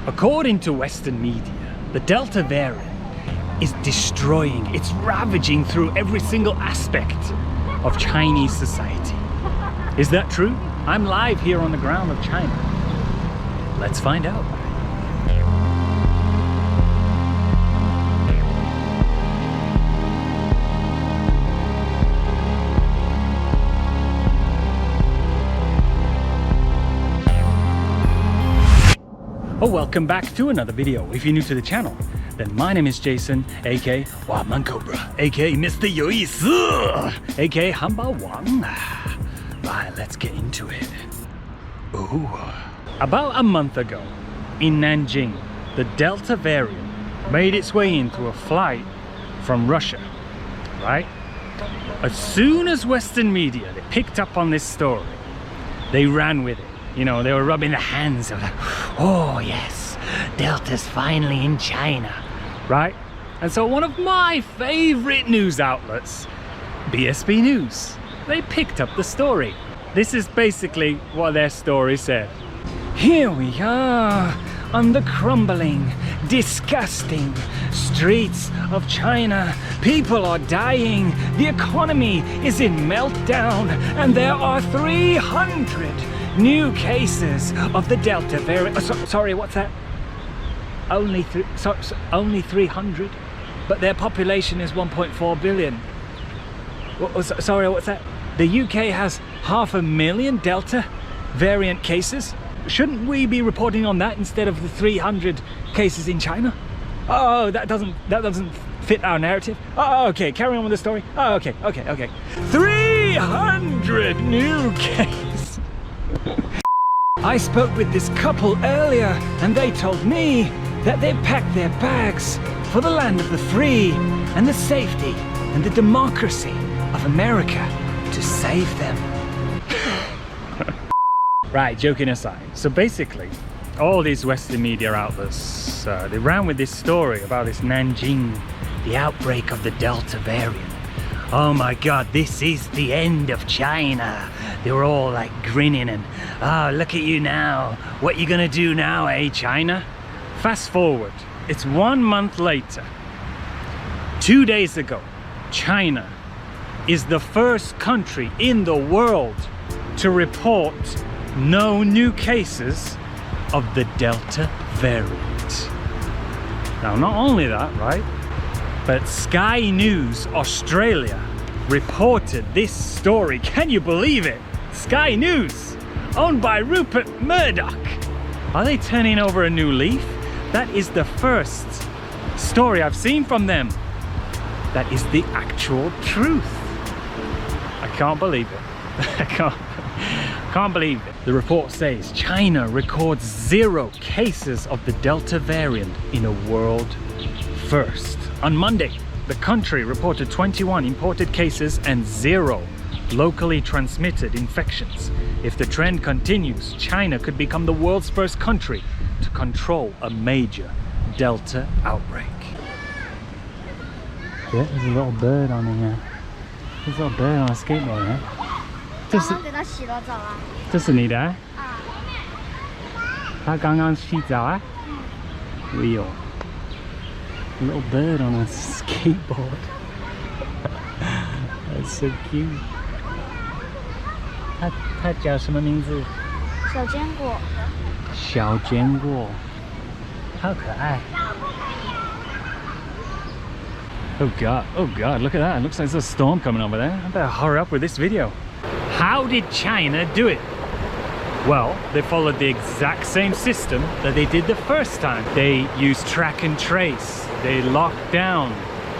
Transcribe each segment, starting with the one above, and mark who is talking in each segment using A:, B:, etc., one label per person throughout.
A: According to Western media, the Delta variant is destroying, it's ravaging through every single aspect of Chinese society. Is that true? I'm live here on the ground of China. Let's find out. Oh, welcome back to another video. If you're new to the channel, then my name is Jason, aka Man Cobra, aka Mr. 有意思, aka 汉堡王. Right, let's get into it. Ooh. About a month ago, in Nanjing, the Delta variant made its way in through a flight from Russia, right? As soon as Western media, they picked up on this story, they ran with it. You know, they were rubbing their hands. They were like, oh yes, Delta's finally in China, right? And so one of my favorite news outlets, BSB News, they picked up the story. This is basically what their story said. Here we are on the crumbling, disgusting streets of China. People are dying, the economy is in meltdown, and there are 300 new cases of the Delta variant. Sorry, what's that? Only 300? But their population is 1.4 billion. Sorry, what's that? The UK has 500,000 Delta variant cases. Shouldn't we be reporting on that instead of the 300 cases in China? Oh, that doesn't fit our narrative. Oh, okay, carry on with the story. Oh, okay. 300 new cases. I spoke with this couple earlier and they told me that they packed their bags for the land of the free and the safety and the democracy of America to save them. Right, joking aside. So basically, all these Western media outlets, they ran with this story about this Nanjing, the outbreak of the Delta variant. Oh my God, this is the end of China. They were all like grinning and, oh, look at you now. What you gonna do now, eh, China? Fast forward, it's 1 month later. 2 days ago, China is the first country in the world to report no new cases of the Delta variant. Now, not only that, right? But Sky News Australia reported this story. Can you believe it? Sky News, owned by Rupert Murdoch. Are they turning over a new leaf? That is the first story I've seen from them. That is the actual truth. I can't believe it. I can't believe it. The report says China records 0 cases of the Delta variant in a world first. On Monday, the country reported 21 imported cases and 0 locally transmitted infections. If the trend continues, China could become the world's first country to control a major Delta outbreak. Yeah, there's a little bird on here. There's a little bird on a skateboard, yeah? 这是你的啊？他刚刚洗澡啊？哎呦 A little bird on a skateboard. That's so cute. 它叫什么名字？
B: 小坚果。
A: 小坚果，好可爱。Oh God, look at that. It looks like there's a storm coming over there. I better hurry up with this video. How did China do it? Well, they followed the exact same system that they did the first time. They used track and trace. They locked down.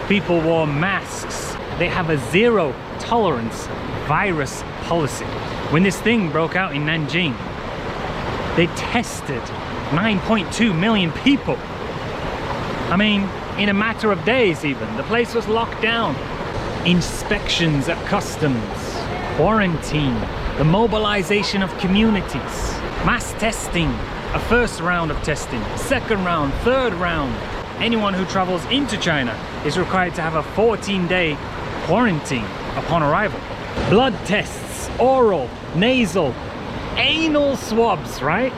A: People wore masks. They have a zero tolerance virus policy. When this thing broke out in Nanjing, they tested 9.2 million people. I mean, in a matter of days even. The place was locked down. Inspections at customs, quarantine, the mobilization of communities, mass testing, a first round of testing, second round, third round. Anyone who travels into China is required to have a 14-day quarantine upon arrival. Blood tests, oral, nasal, anal swabs, right?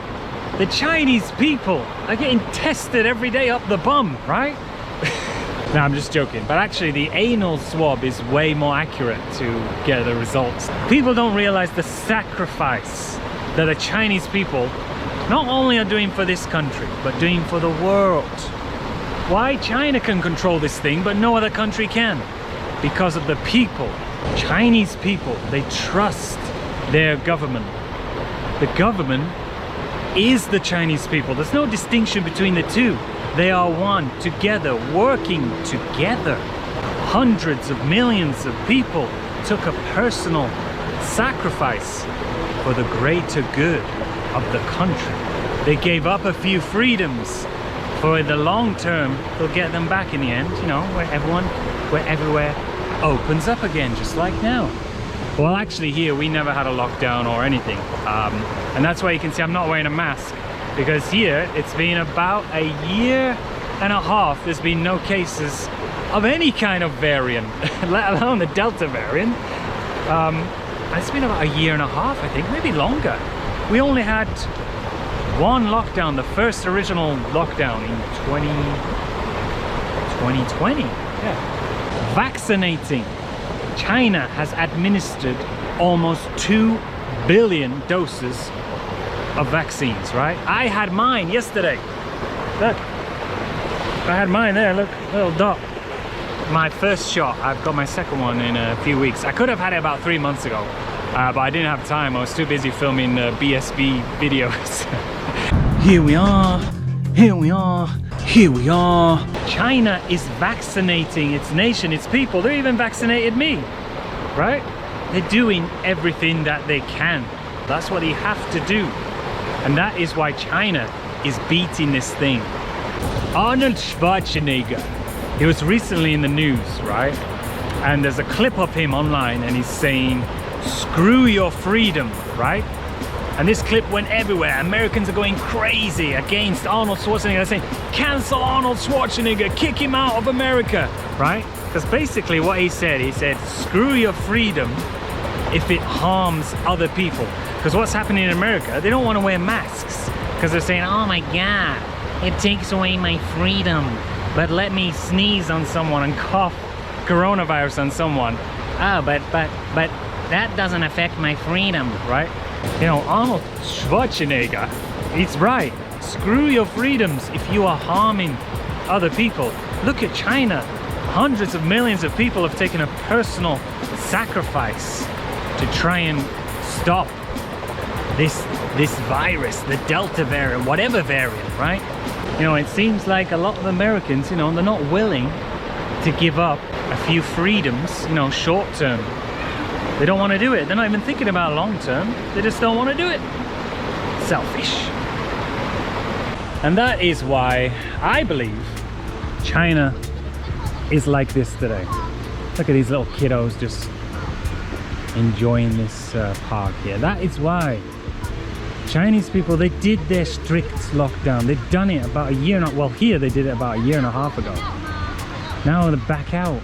A: The Chinese people are getting tested every day up the bum, right? No, I'm just joking. But actually the anal swab is way more accurate to get the results. People don't realize the sacrifice that the Chinese people not only are doing for this country, but doing for the world. Why China can control this thing, but no other country can? Because of the people. Chinese people, they trust their government. The government is the Chinese people. There's no distinction between the two. They are one, together, working together. Hundreds of millions of people took a personal sacrifice for the greater good of the country. They gave up a few freedoms. For the long term, they'll get them back in the end, you know, where everywhere opens up again, just like now. Well, actually here we never had a lockdown or anything. And that's why you can see I'm not wearing a mask. Because here it's been about a year and a half. There's been no cases of any kind of variant, let alone the Delta variant. It's been about a year and a half, I think, maybe longer. We only had one lockdown, the first original lockdown in 2020. Yeah. Vaccinating. China has administered almost 2 billion doses of vaccines, right? I had mine yesterday. Look, I had mine there, look, little dot. My first shot. I've got my second one in a few weeks. I could have had it about 3 months ago, but I didn't have time. I was too busy filming BSB videos. Here we are, here we are, here we are. China is vaccinating its nation, its people. They even vaccinated me, right? They're doing everything that they can. That's what they have to do. And that is why China is beating this thing. Arnold Schwarzenegger, he was recently in the news, right? And there's a clip of him online and he's saying, screw your freedom, right? And this clip went everywhere. Americans are going crazy against Arnold Schwarzenegger. They're saying, cancel Arnold Schwarzenegger, kick him out of America, right? Because basically what he said, screw your freedom if it harms other people. Because what's happening in America, they don't want to wear masks. Because they're saying, oh my God, it takes away my freedom. But let me sneeze on someone and cough coronavirus on someone. Oh, but that doesn't affect my freedom, right? You know, Arnold Schwarzenegger, he's right. Screw your freedoms if you are harming other people. Look at China. Hundreds of millions of people have taken a personal sacrifice to try and stop this virus, the Delta variant, whatever variant, right? You know, it seems like a lot of Americans, you know, they're not willing to give up a few freedoms, you know, short term. They don't want to do it. They're not even thinking about long term. They just don't want to do it. Selfish. And that is why I believe China is like this today. Look at these little kiddos just enjoying this park here. That is why Chinese people, they did their strict lockdown. They've done it about a year, well here they did it about a year and a half ago. Now they're back out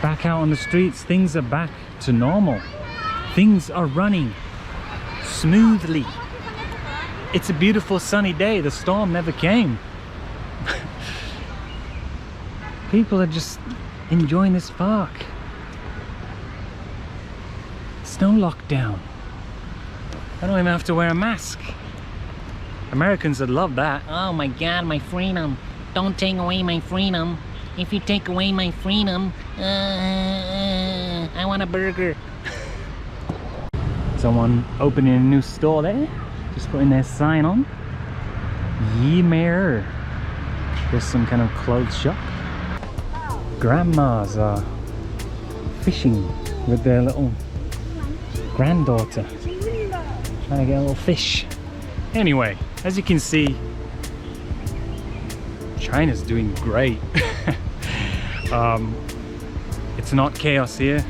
A: on the streets. Things are back to normal. Things are running smoothly. It's a beautiful sunny day. The storm never came. People are just enjoying this park. It's no lockdown. I don't even have to wear a mask. Americans would love that.
B: Oh my God, my freedom. Don't take away my freedom. If you take away my freedom, I want a burger.
A: Someone opening a new store there. Just putting their sign on. Yimere. There's some kind of clothes shop. Grandmas are fishing with their little granddaughter. Trying to get a little fish. Anyway, as you can see, China's doing great. It's not chaos here.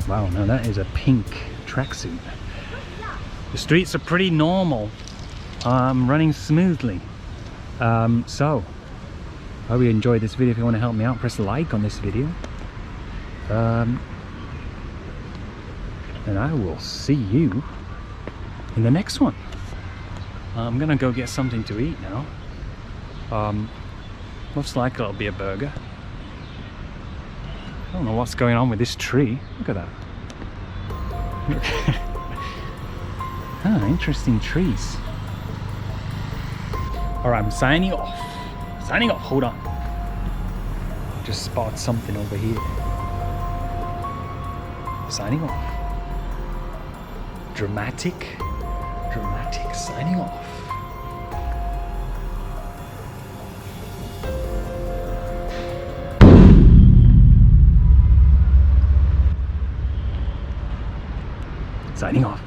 A: Wow, no, that is a pink tracksuit. The streets are pretty normal, running smoothly. So, I hope you enjoyed this video. If you want to help me out, press like on this video. And I will see you in the next one. I'm gonna go get something to eat now. Most likely it'll be a burger. I don't know what's going on with this tree. Look at that. Interesting trees. Alright, I'm signing off. Signing off, hold on. Just spotted something over here. Signing off. Dramatic signing off. Signing off.